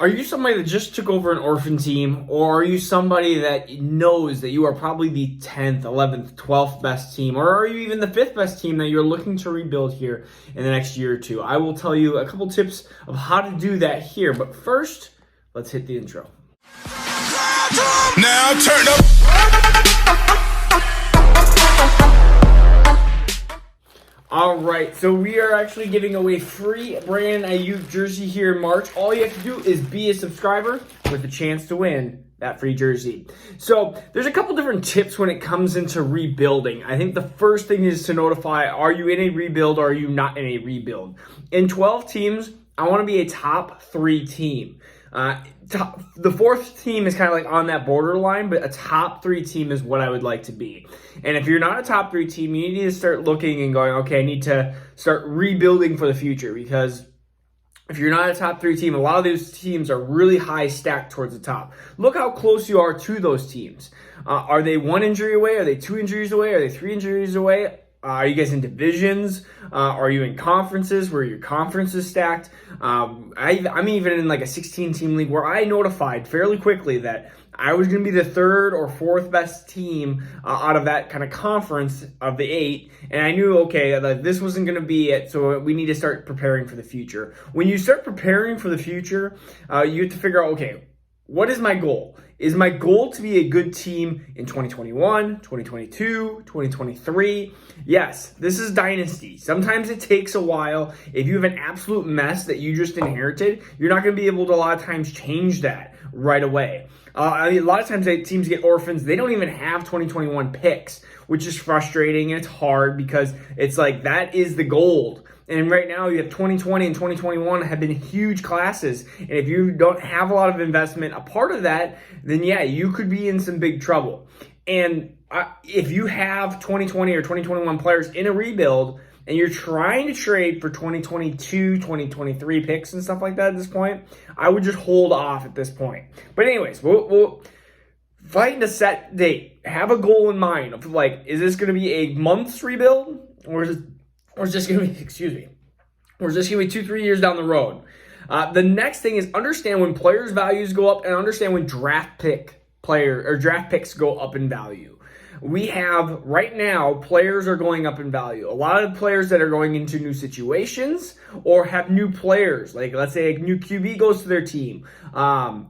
Are you somebody that just took over an orphan team, or are you somebody that knows that you are probably the 10th, 11th, 12th best team, or are you even the 5th best team that you're looking to rebuild here in the next year or two? I will tell you a couple tips of how to do that here, but first, let's hit the intro. Now turn up. All right, so we are actually giving away free Brandon Ayuk jersey here in March. All you have to do is be a subscriber with a chance to win that free jersey. So there's a couple different tips when it comes into rebuilding. I think the first thing is to notify, are you in a rebuild or are you not in a rebuild? In 12 teams, I want to be a top 3 team. The 4th team is kind of like on that borderline, but a top 3 team is what I would like to be. And if you're not a top 3 team, you need to start looking and going, okay, I need to start rebuilding for the future, because if you're not a top 3 team, a lot of those teams are really high stacked towards the top. Look how close you are to those teams. Are they 1 injury away? Are they 2 injuries away? Are they 3 injuries away? Are you guys in divisions? Are you in conferences where your conference is stacked? I'm even in like a 16-team league where I notified fairly quickly that I was going to be the 3rd or 4th best team out of that kind of conference of the 8. And I knew, okay, that this wasn't going to be it, so we need to start preparing for the future. When you start preparing for the future, you have to figure out, okay, what is my goal? Is my goal to be a good team in 2021, 2022, 2023? Yes, this is Dynasty. Sometimes it takes a while. If you have an absolute mess that you just inherited, you're not going to be able to a lot of times change that right away. A lot of times teams get orphans. They don't even have 2021 picks, which is frustrating, and it's hard because it's like that is the gold. And right now you have 2020 and 2021 have been huge classes. And if you don't have a lot of investment, a part of that, then yeah, you could be in some big trouble. And if you have 2020 or 2021 players in a rebuild and you're trying to trade for 2022, 2023 picks and stuff like that at this point, I would just hold off at this point. But anyways, we'll find a set date. Have a goal in mind of like, is this going to be a month's rebuild, or is this going to be, or is this going to be 2-3 years down the road? The next thing is understand when players' values go up and understand when draft picks go up in value. We have right now players are going up in value. A lot of players that are going into new situations or have new players, like let's say a new QB goes to their team.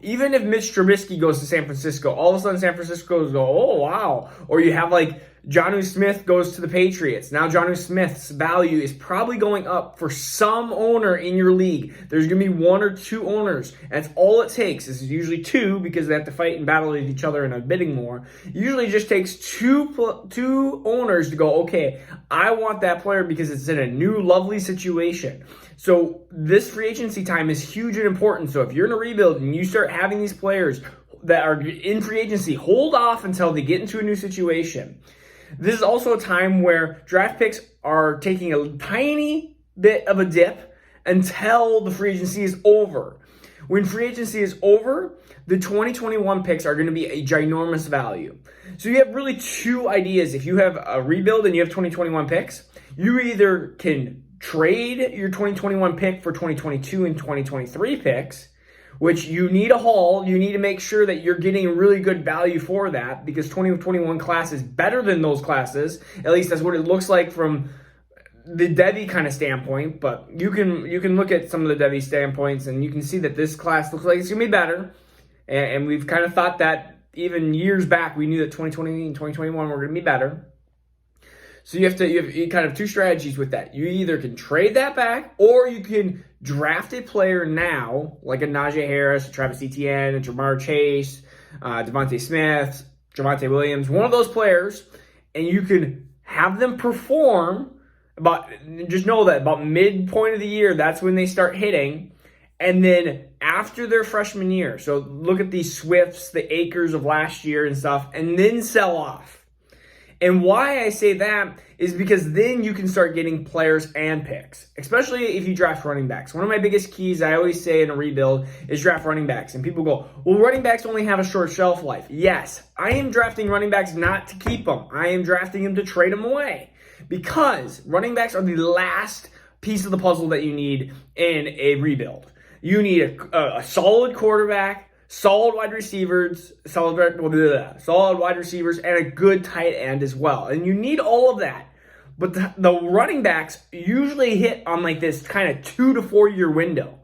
Even if Mitch Trubisky goes to San Francisco, all of a sudden San Francisco goes, oh wow. Or you have like Jonnu Smith goes to the Patriots. Now Jonnu Smith's value is probably going up for some owner in your league. There's going to be 1 or 2 owners. That's all it takes. This is usually 2 because they have to fight and battle with each other in a bidding war. It usually just takes two owners to go, okay, I want that player because it's in a new lovely situation. So this free agency time is huge and important. So if you're in a rebuild and you start having these players that are in free agency, hold off until they get into a new situation. This is also a time where draft picks are taking a tiny bit of a dip until the free agency is over. When free agency is over, the 2021 picks are going to be a ginormous value. So you have really 2 ideas. If you have a rebuild and you have 2021 picks, you either can trade your 2021 pick for 2022 and 2023 picks, which you need a haul. You need to make sure that you're getting really good value for that, because 2021 class is better than those classes. At least that's what it looks like from the Devy kind of standpoint. But you can look at some of the Devy standpoints and you can see that this class looks like it's going to be better. And we've kind of thought that even years back, we knew that 2020 and 2021 were going to be better. So you have kind of 2 strategies with that. You either can trade that back, or you can draft a player now, like a Najee Harris, a Travis Etienne, a Jamar Chase, Devontae Smith, Javonte Williams, one of those players, and you can have them perform. Just know that about midpoint of the year, that's when they start hitting. And then after their freshman year, so look at the Swifts, the Akers of last year and stuff, and then sell off. And why I say that is because then you can start getting players and picks, especially if you draft running backs. One of my biggest keys I always say in a rebuild is draft running backs. And people go, well, running backs only have a short shelf life. Yes, I am drafting running backs not to keep them. I am drafting them to trade them away, because running backs are the last piece of the puzzle that you need in a rebuild. You need a solid quarterback, solid wide receivers, solid wide receivers, and a good tight end as well. And you need all of that. But the running backs usually hit on like this kind of 2 to 4 year window.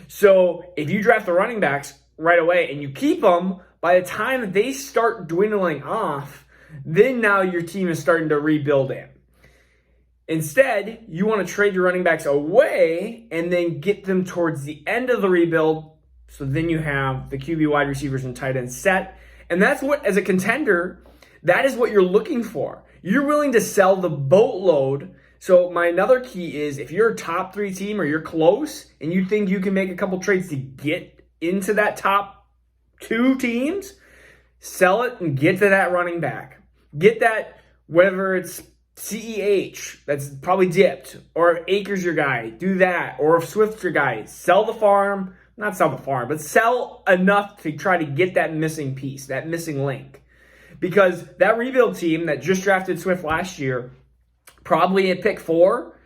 So if you draft the running backs right away and you keep them, by the time that they start dwindling off, then now your team is starting to rebuild in. Instead, you want to trade your running backs away and then get them towards the end of the rebuild. So then you have the QB, wide receivers, and tight ends set. And that's what, as a contender, that is what you're looking for. You're willing to sell the boatload. So my another key is if you're a top 3 team or you're close and you think you can make a couple trades to get into that top 2 teams, sell it and get to that running back. Get that, whether it's CEH, that's probably dipped, or if Akers your guy, do that, or if Swift's your guy, sell the farm, not sell the farm, but sell enough to try to get that missing piece, that missing link. Because that rebuild team that just drafted Swift last year, probably at pick 4,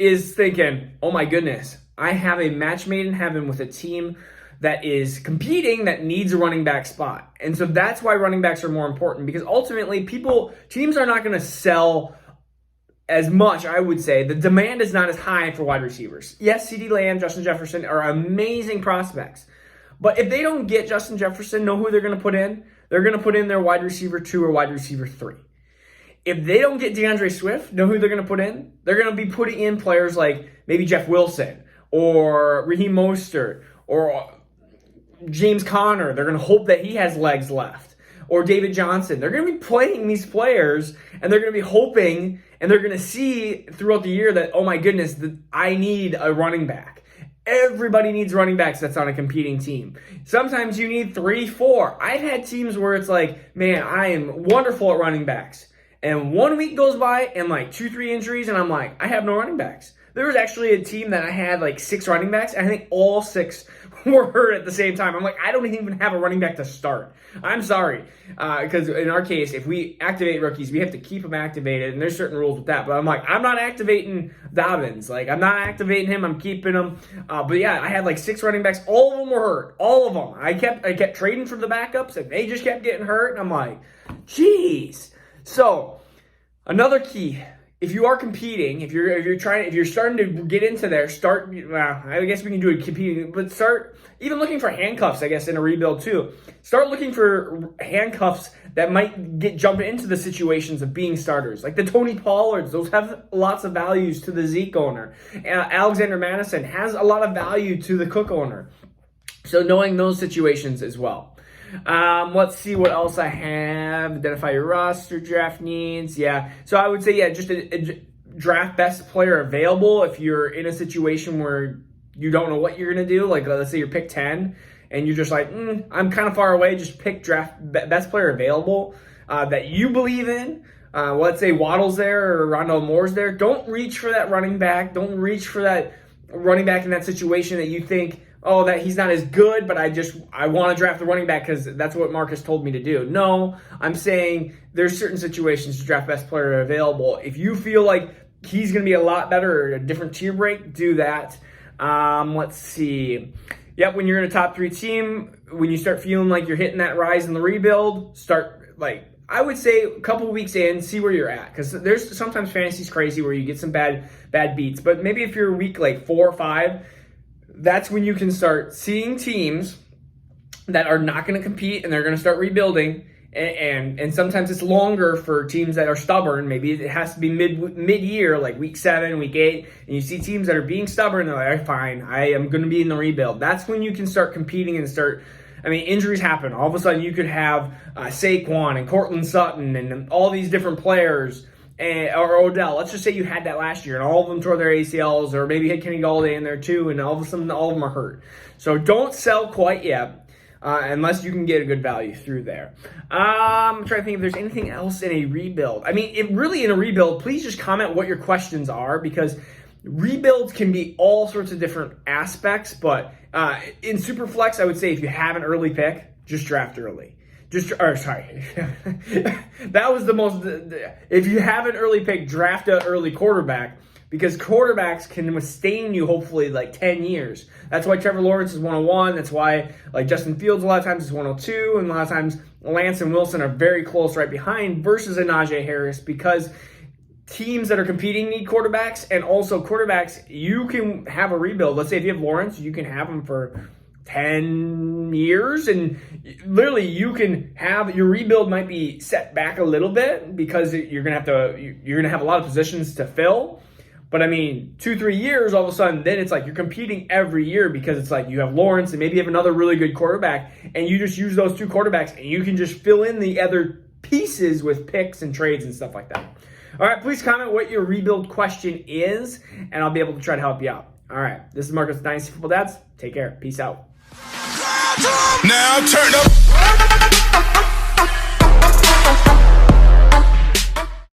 is thinking, oh my goodness, I have a match made in heaven with a team that is competing that needs a running back spot. And so that's why running backs are more important, because ultimately teams are not going to sell as much, I would say. The demand is not as high for wide receivers. Yes, CeeDee Lamb, Justin Jefferson are amazing prospects. But if they don't get Justin Jefferson, know who they're going to put in? They're going to put in their wide receiver 2 or wide receiver 3. If they don't get DeAndre Swift, know who they're going to put in? They're going to be putting in players like maybe Jeff Wilson or Raheem Mostert or James Conner. They're going to hope that he has legs left. Or David Johnson. They're going to be playing these players, and they're going to be hoping, and they're going to see throughout the year that, oh my goodness, I need a running back. Everybody needs running backs that's on a competing team. Sometimes you need 3, 4. I've had teams where it's like, man, I am wonderful at running backs. And 1 week goes by and like 2, 3 injuries, and I'm like, I have no running backs. There was actually a team that I had like 6 running backs, and I think all 6 were hurt at the same time. I'm like, I don't even have a running back to start. I'm sorry. Because in our case, if we activate rookies, we have to keep them activated, and there's certain rules with that. But I'm like, I'm not activating Dobbins. Like, I'm not activating him. I'm keeping him. But yeah, I had like 6 running backs. All of them were hurt. All of them. I kept trading for the backups, and they just kept getting hurt. And I'm like, geez. So, another key. If you are competing, if you're starting to get into there, I guess we can do it competing, but start even looking for handcuffs, I guess, in a rebuild too. Start looking for handcuffs that might jump into the situations of being starters. Like the Tony Pollards, those have lots of values to the Zeke owner. Alexander Madison has a lot of value to the Cook owner. So knowing those situations as well. Let's see what else I have. Identify your roster, draft needs. Yeah. So I would say, yeah, just a draft best player available if you're in a situation where you don't know what you're going to do. Like, let's say you're pick 10 and you're just like, I'm kind of far away. Just pick draft best player available that you believe in. Let's say Waddle's there or Rondale Moore's there. Don't reach for that running back. Don't reach for that running back in that situation that you think, oh, that he's not as good, but I want to draft the running back because that's what Marcus told me to do. No, I'm saying there's certain situations to draft best player available. If you feel like he's going to be a lot better or a different tier break, do that. Let's see. Yep, when you're in a top 3 team, when you start feeling like you're hitting that rise in the rebuild, start like, I would say a couple of weeks in, see where you're at. Because there's sometimes fantasy's crazy where you get some bad beats. But maybe if you're week like 4 or 5, that's when you can start seeing teams that are not going to compete and they're going to start rebuilding. And sometimes it's longer for teams that are stubborn. Maybe it has to be mid-year, like week 7, week 8. And you see teams that are being stubborn. They're like, fine, I am going to be in the rebuild. That's when you can start competing and start. I mean, injuries happen. All of a sudden, you could have Saquon and Cortland Sutton and all these different players. Or Odell. Let's just say you had that last year and all of them tore their ACLs, or maybe you had Kenny Galladay in there too, and all of a sudden all of them are hurt. So don't sell quite yet unless you can get a good value through there. I'm trying to think if there's anything else in a rebuild. I mean, in a rebuild, please just comment what your questions are, because rebuilds can be all sorts of different aspects, but in Superflex, I would say if you have an early pick, just draft early. That was the most. If you have an early pick, draft an early quarterback. because quarterbacks can sustain you hopefully like 10 years. That's why Trevor Lawrence is 101. That's why like Justin Fields a lot of times is 102, and a lot of times Lance and Wilson are very close right behind versus a Najee Harris, because teams that are competing need quarterbacks, and also quarterbacks, you can have a rebuild. Let's say if you have Lawrence, you can have him for 10 years, and literally you can have your rebuild might be set back a little bit because you're gonna have a lot of positions to fill. But I mean, 2-3 years, all of a sudden, then it's like you're competing every year, because it's like you have Lawrence and maybe you have another really good quarterback, and you just use those two quarterbacks and you can just fill in the other pieces with picks and trades and stuff like that. All right, please comment what your rebuild question is, and I'll be able to try to help you out. All right, this is Marcus, Dynasty Football Dads. Take care. Peace out. Now turn up.